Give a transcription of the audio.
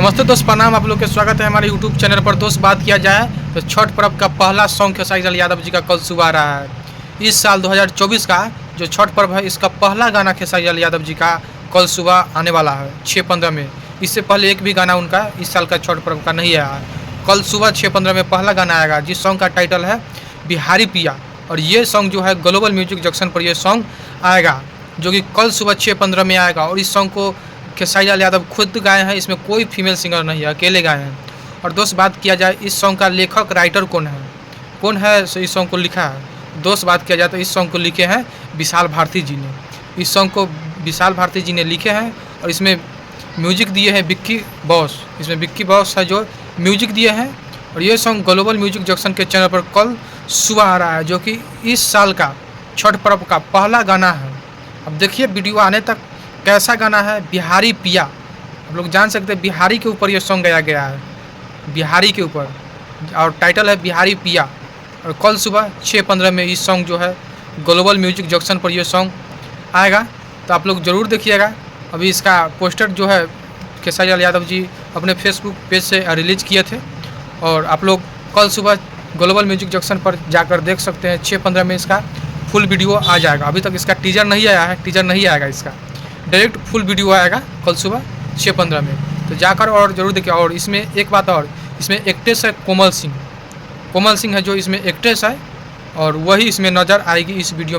नमस्ते दोस्त, प्रणाम। आप लोग के स्वागत है हमारे यूट्यूब चैनल पर। दोस्त, बात किया जाए तो छठ पर्व का पहला सॉन्ग खेसारी लाल यादव जी का कल सुबह आ रहा है। इस साल 2024 का जो छठ पर्व है, इसका पहला गाना खेसारी लाल यादव जी का कल सुबह आने वाला है 6:15 में। इससे पहले एक भी गाना उनका इस साल का छठ पर्व का नहीं आया है। कल सुबह 6:15 में पहला गाना आएगा, जिस सॉन्ग का टाइटल है बिहारी पिया। और ये सॉन्ग जो है ग्लोबल म्यूजिक जंक्शन पर यह सॉन्ग आएगा, जो कि कल सुबह 6:15 में आएगा। और इस सॉन्ग को खेसारी लाल यादव खुद गाए हैं, इसमें कोई फीमेल सिंगर नहीं है, अकेले गाए हैं। और दोस्त, बात किया जाए इस सॉन्ग का लेखक राइटर कौन है इस सॉन्ग को लिखा है। दोस्त, बात किया जाए तो इस सॉन्ग को लिखे हैं विशाल भारती जी ने। इस सॉन्ग को विशाल भारती जी ने लिखे हैं और इसमें म्यूजिक दिए हैं विक्की बॉस। इसमें विक्की बॉस है जो म्यूजिक दिए हैं। और ये सॉन्ग ग्लोबल म्यूजिक जंक्शन के चैनल पर कल सुबह आ रहा है, जो कि इस साल का छठ पर्व का पहला गाना है। अब देखिए वीडियो आने तक कैसा गाना है। बिहारी पिया, आप लोग जान सकते हैं बिहारी के ऊपर ये सॉन्ग गाया गया है, बिहारी के ऊपर। और टाइटल है बिहारी पिया। और कल सुबह 6:15 में इस सॉन्ग जो है ग्लोबल म्यूजिक जंक्शन पर यह सॉन्ग आएगा, तो आप लोग ज़रूर देखिएगा। अभी इसका पोस्टर जो है खेसारी लाल यादव जी अपने फेसबुक पेज से रिलीज़ किए थे, और आप लोग कल सुबह ग्लोबल म्यूजिक जंक्शन पर जाकर देख सकते हैं। 6:15 में इसका फुल वीडियो आ जाएगा। अभी तक इसका टीजर नहीं आया है, टीजर नहीं आएगा, इसका डायरेक्ट फुल वीडियो आएगा कल सुबह 6:15 में। तो जाकर और ज़रूर देखिए। और इसमें एक बात और, इसमें एक्ट्रेस है कोमल सिंह है जो इसमें एक्ट्रेस है, और वही इसमें नज़र आएगी इस वीडियो में।